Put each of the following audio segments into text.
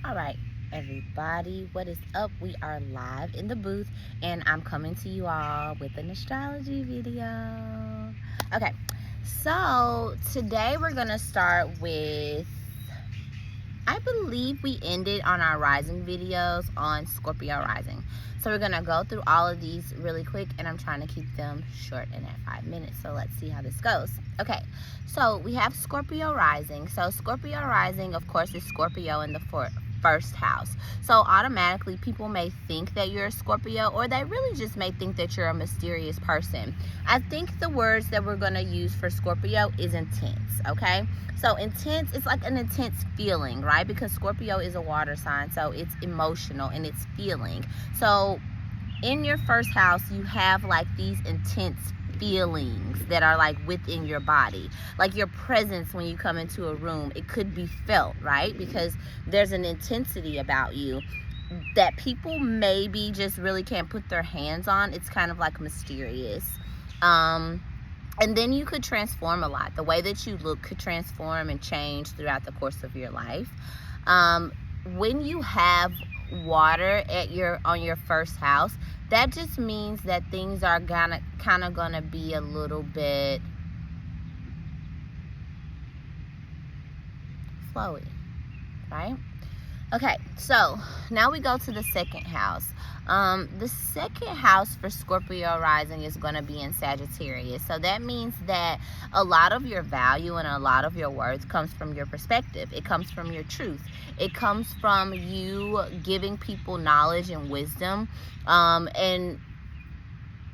All right, everybody, what is up? We are live in the booth, and I'm coming to you all with an astrology video. Okay, so today we're gonna start with, I believe we ended on our rising videos on Scorpio rising. So we're gonna go through all of these really quick, and I'm trying to keep them short and at 5 minutes. So let's see how this goes. Okay, so we have Scorpio rising. So Scorpio rising, of course, is Scorpio in the first house. So automatically people may think that you're a Scorpio, or they really just may think that you're a mysterious person. I think the words that we're going to use for Scorpio is intense. Okay, so intense, it's like an intense feeling, right? Because Scorpio is a water sign, so it's emotional and it's feeling. So in your first house, you have like these intense feelings that are like within your body, like your presence when you come into a room. It could be felt, right? Because there's an intensity about you that people maybe just really can't put their hands on. It's kind of like mysterious. And then you could transform a lot. The way that you look could transform and change throughout the course of your life. When you have water on your first house, that just means that things are kind of gonna be a little bit flowy, right? Okay, so now we go to the second house. The second house for Scorpio rising is going to be in Sagittarius. So that means that a lot of your value and a lot of your worth comes from your perspective. It comes from your truth. It comes from you giving people knowledge and wisdom, and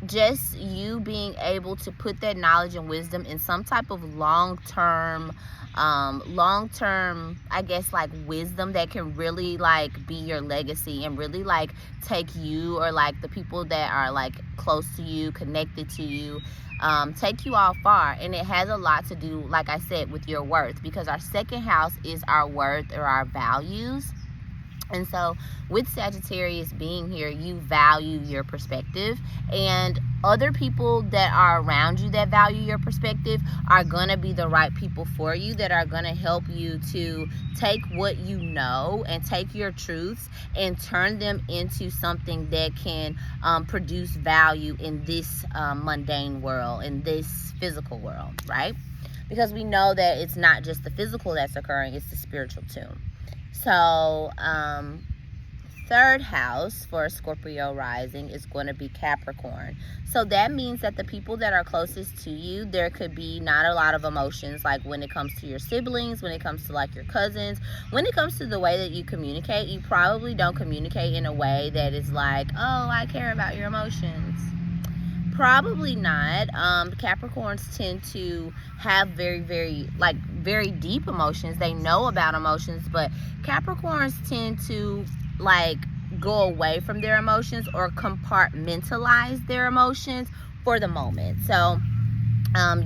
just you being able to put that knowledge and wisdom in some type of long-term, I guess, like wisdom that can really like be your legacy and really like take you, or like the people that are like close to you, connected to you, take you all far. And it has a lot to do, like I said, with your worth, because our second house is our worth or our values. And so with Sagittarius being here, you value your perspective, and other people that are around you that value your perspective are going to be the right people for you, that are going to help you to take what you know and take your truths and turn them into something that can produce value in this mundane world, in this physical world, right? Because we know that it's not just the physical that's occurring, it's the spiritual too. So, third house for Scorpio rising is going to be Capricorn. So that means that the people that are closest to you, there could be not a lot of emotions, like when it comes to your siblings, when it comes to like your cousins, when it comes to the way that you communicate. You probably don't communicate in a way that is like, oh, I care about your emotions. Probably not. Capricorns tend to have very deep emotions. They know about emotions, but Capricorns tend to like go away from their emotions or compartmentalize their emotions for the moment. So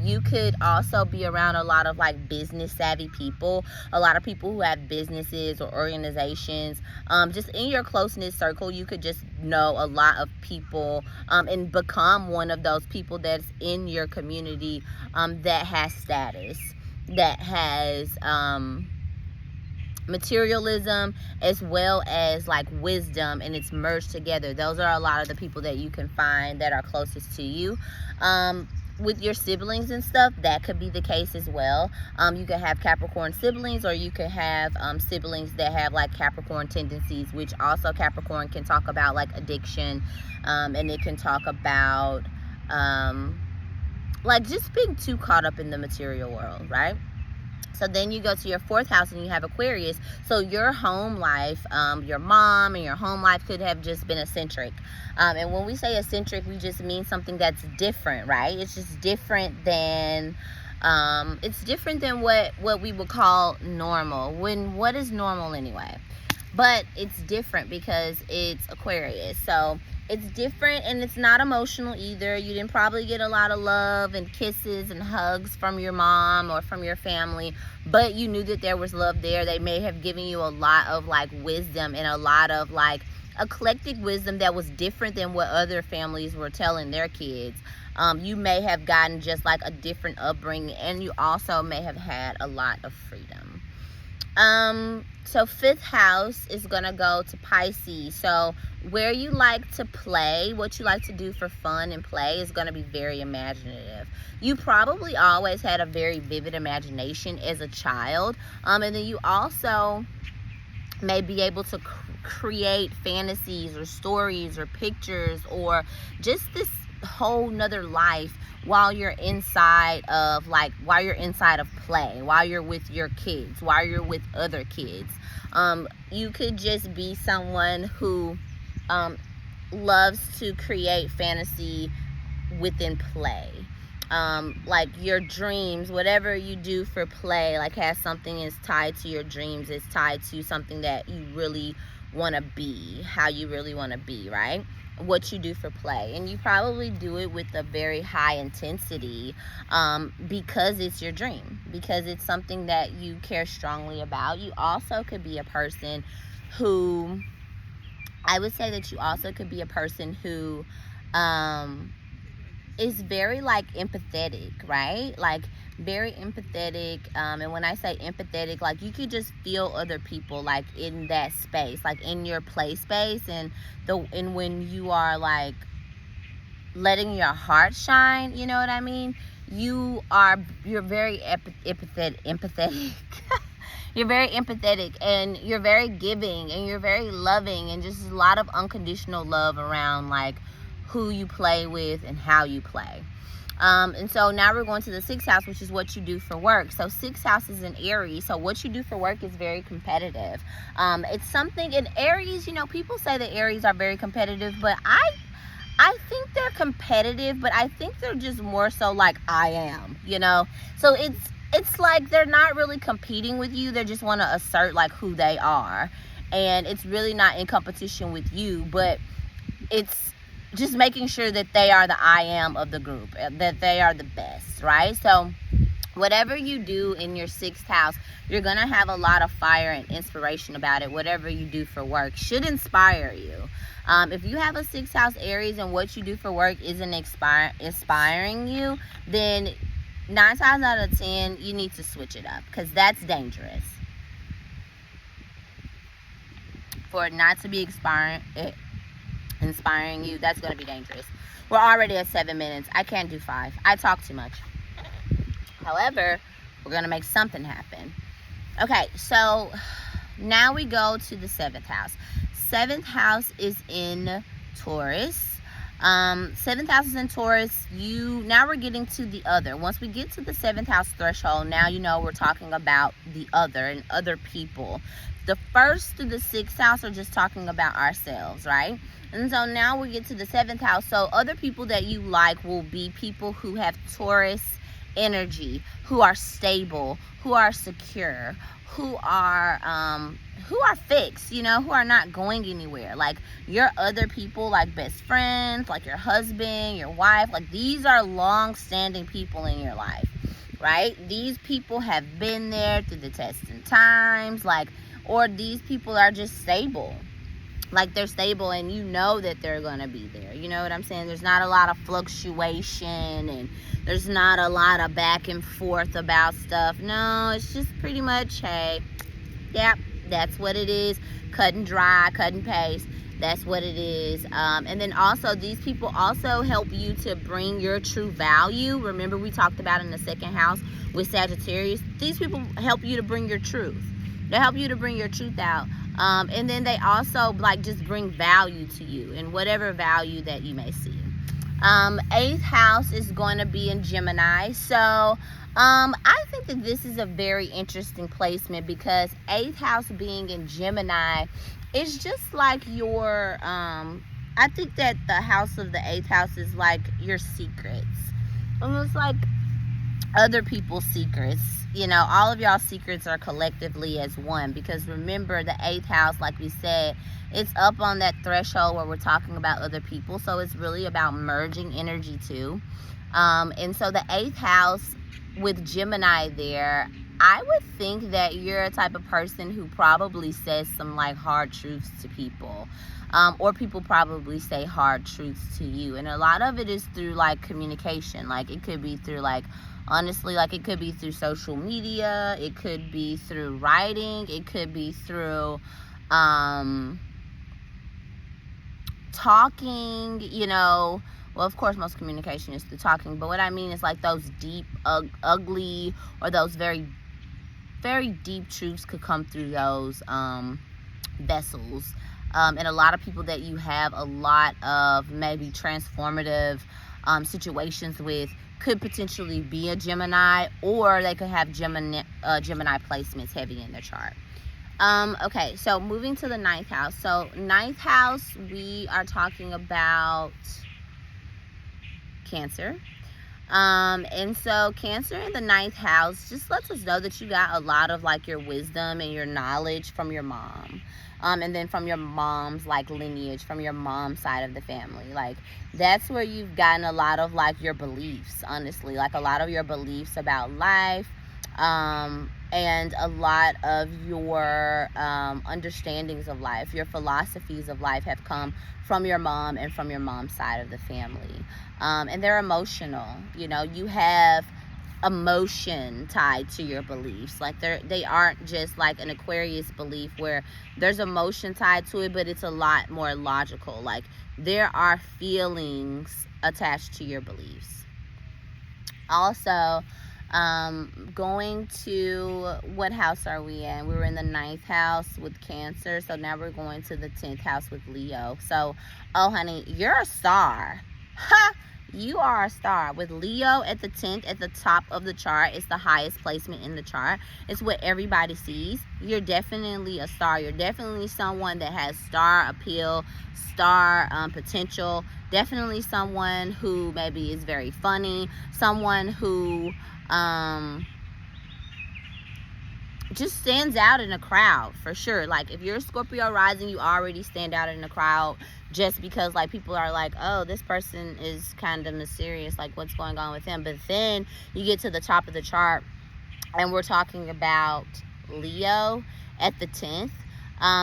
you could also be around a lot of like business savvy people, a lot of people who have businesses or organizations. Just in your close-knit circle, you could just know a lot of people, and become one of those people that's in your community, that has status, that has materialism as well as like wisdom, and it's merged together. Those are a lot of the people that you can find that are closest to you. With your siblings and stuff, that could be the case as well. You could have Capricorn siblings, or you could have siblings that have like Capricorn tendencies, which also Capricorn can talk about like addiction, and it can talk about like just being too caught up in the material world, right? So then you go to your fourth house and you have Aquarius. So your home life, your mom and your home life could have just been eccentric. And when we say eccentric, we just mean something that's different, right? It's just different than what we would call normal. What is normal anyway? But it's different because it's Aquarius. So it's different, and it's not emotional either. You didn't probably get a lot of love and kisses and hugs from your mom or from your family, but you knew that there was love there. They may have given you a lot of like wisdom and a lot of like eclectic wisdom that was different than what other families were telling their kids. You may have gotten just like a different upbringing, and you also may have had a lot of freedom. So fifth house is gonna go to Pisces. So where you like to play, what you like to do for fun and play is gonna be very imaginative. You probably always had a very vivid imagination as a child. And then you also may be able to create fantasies or stories or pictures or just this whole nother life while you're inside of play, while you're with your kids, while you're with other kids. You could just be someone who loves to create fantasy within play. Like your dreams, whatever you do for play, like has something is tied to your dreams, is tied to something that you really want to be, how you really want to be, right? What you do for play. And you probably do it with a very high intensity, because it's your dream, because it's something that you care strongly about. You also could be a person who, I would say that you also could be a person who, is very like empathetic, right? Like very empathetic. And when I say empathetic, like you could just feel other people like in that space, like in your play space, and when you are like letting your heart shine, you know what I mean? You're very empathetic. You're very empathetic, and you're very giving, and you're very loving, and just a lot of unconditional love around like who you play with and how you play. And so now we're going to the sixth house, which is what you do for work. So sixth house is in Aries. So what you do for work is very competitive. It's something in Aries, you know, people say that Aries are very competitive, but I think they're competitive, but I think they're just more so like I am, you know? So it's like they're not really competing with you. They just want to assert like who they are. And it's really not in competition with you, but it's just making sure that they are the I am of the group, that they are the best, right? So whatever you do in your sixth house, you're going to have a lot of fire and inspiration about it. Whatever you do for work should inspire you. If you have a sixth house Aries and what you do for work isn't inspiring you, then 9 times out of 10, you need to switch it up, because that's dangerous. For it not to be inspiring you, that's going to be dangerous. We're already at 7 minutes. I can't do 5. I talk too much. However, we're going to make something happen. Okay, so now we go to the 7th house. 7th house is in Taurus. 7th house is in Taurus. Now we're getting to the other. Once we get to the 7th house threshold, now you know we're talking about the other and other people. The 1st to the 6th house are just talking about ourselves, right? And so now we get to the 7th house. So other people that you like will be people who have Taurus energy, who are stable, who are secure, who are fixed, you know, who are not going anywhere. Like your other people, like best friends, like your husband, your wife, like these are long-standing people in your life, right? These people have been there through the testing times, like, or these people are just stable. Like they're stable and you know that they're going to be there. You know what I'm saying? There's not a lot of fluctuation and there's not a lot of back and forth about stuff. No, it's just pretty much, hey, yep, that's what it is. Cut and dry, cut and paste. That's what it is. And then also these people also help you to bring your true value. Remember we talked about in the 2nd house with Sagittarius. These people help you to bring your truth. They help you to bring your truth out. And then they also like just bring value to you and whatever value that you may see. 8th house is going to be in Gemini. So I think that this is a very interesting placement because 8th house being in Gemini is just like your, I think that the house of the 8th house is like your secrets. Almost like other people's secrets. You know, all of y'all's secrets are collectively as one, because remember the 8th house, like we said, it's up on that threshold where we're talking about other people. So it's really about merging energy too. And so the 8th house with Gemini there, I would think that you're a type of person who probably says some like hard truths to people. Or people probably say hard truths to you. And a lot of it is through like communication. Like it could be through like, honestly, like it could be through social media. It could be through writing. It could be through talking, you know. Well, of course, most communication is through talking. But what I mean is like those deep, ugly, or those very, very deep truths could come through those vessels. And a lot of people that you have a lot of maybe transformative situations with could potentially be a Gemini, or they could have Gemini placements heavy in their chart. Okay, so moving to the 9th house. So 9th house, we are talking about Cancer. And so Cancer in the 9th house just lets us know that you got a lot of like your wisdom and your knowledge from your mom. And then from your mom's like lineage, from your mom's side of the family. Like that's where you've gotten a lot of like your beliefs, honestly, like a lot of your beliefs about life, and a lot of your understandings of life, your philosophies of life have come from your mom and from your mom's side of the family. And they're emotional. You know, you have emotion tied to your beliefs. Like they aren't just like an Aquarius belief where there's emotion tied to it, but it's a lot more logical. Like there are feelings attached to your beliefs. Also, going to, what house are we in? We were in the 9th house with Cancer, so now we're going to the 10th house with Leo. So, oh honey, you're a star. Ha! You are a star. With Leo at the 10th, at the top of the chart, it's the highest placement in the chart. It's what everybody sees. You're definitely a star. You're definitely someone that has star appeal, star potential. Definitely someone who maybe is very funny. Someone who just stands out in a crowd, for sure. Like if you're a Scorpio rising, you already stand out in a crowd just because like people are like, oh, this person is kind of mysterious, like what's going on with them. But then you get to the top of the chart and we're talking about Leo at the 10th.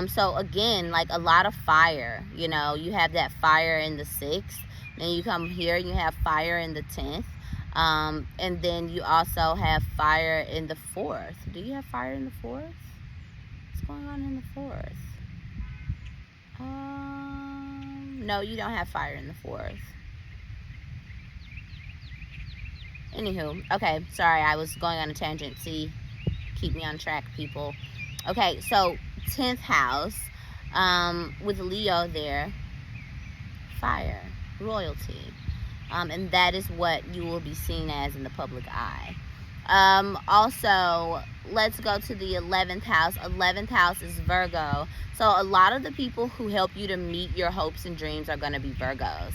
So again, like a lot of fire, you know, you have that fire in the 6th, then you come here, you have fire in the 10th. And then you also have fire in the 4th. Do you have fire in the 4th? What's going on in the 4th? No, you don't have fire in the 4th. Anywho, okay, sorry, I was going on a tangent. See, keep me on track, people. Okay, so 10th house, with Leo there, fire, royalty. And that is what you will be seen as in the public eye. Also, let's go to the 11th house. 11th house is Virgo. So a lot of the people who help you to meet your hopes and dreams are going to be Virgos.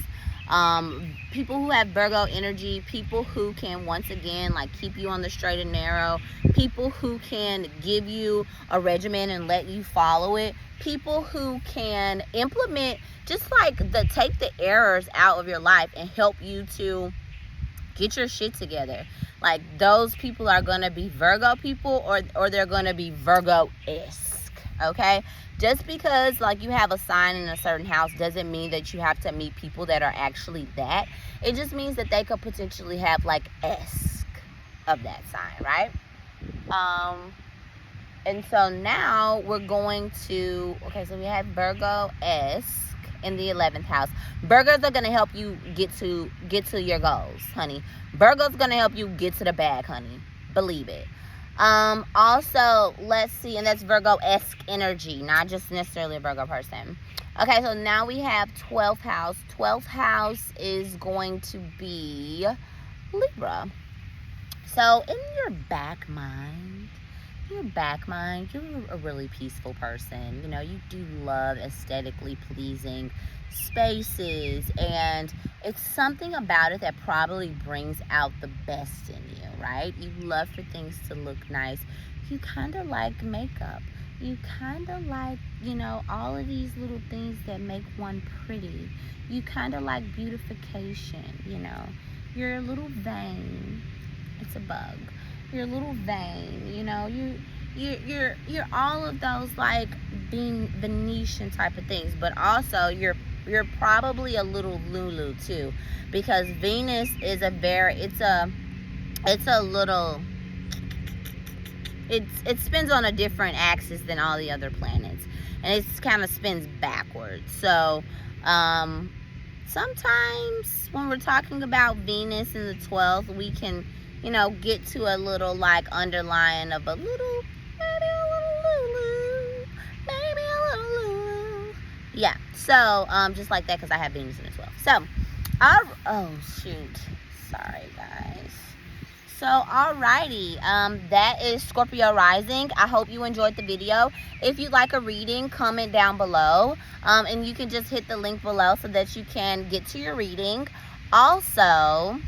People who have Virgo energy, people who can once again like keep you on the straight and narrow, people who can give you a regimen and let you follow it, people who can implement just like take the errors out of your life and help you to get your shit together. Like those people are gonna be Virgo people, or they're gonna be Virgo-esque. Okay, just because like you have a sign in a certain house doesn't mean that you have to meet people that are actually that. It just means that they could potentially have like esque of that sign, right? And so now we're going to, okay, so we have Virgo-esque in the 11th house. Virgos are going to help you get to your goals, honey. Virgo's going to help you get to the bag, honey. Believe it. Also, let's see, and that's Virgo-esque energy, not just necessarily a Virgo person. Okay, so now we have 12th house. 12th house is going to be Libra. So in your back mind, you're a really peaceful person. You know, you do love aesthetically pleasing spaces, and it's something about it that probably brings out the best in you, right? You love for things to look nice. You kind of like makeup. You kind of like, you know, all of these little things that make one pretty. You kind of like beautification, you know. You're a little vain. It's a bug. you're a little vain, you know, you're all of those like being Venetian type of things, but also you're probably a little Lulu too, because Venus is it's a little, it spins on a different axis than all the other planets, and it kind of spins backwards. So sometimes when we're talking about Venus in the 12th, we can, you know, get to a little like underlying of a little, maybe a little Lulu, maybe a little Lulu. Yeah, so just like that, because I have Venus in the 12th. So oh shoot, sorry guys. So alrighty, that is Scorpio rising. I hope you enjoyed the video. If you'd like a reading, comment down below, and you can just hit the link below so that you can get to your reading. Also,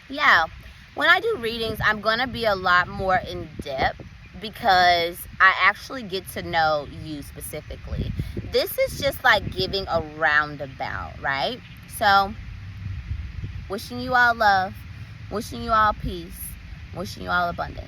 yeah, when I do readings, I'm gonna be a lot more in depth because I actually get to know you specifically. This is just like giving a roundabout, right? So, wishing you all love, wishing you all peace, wishing you all abundance.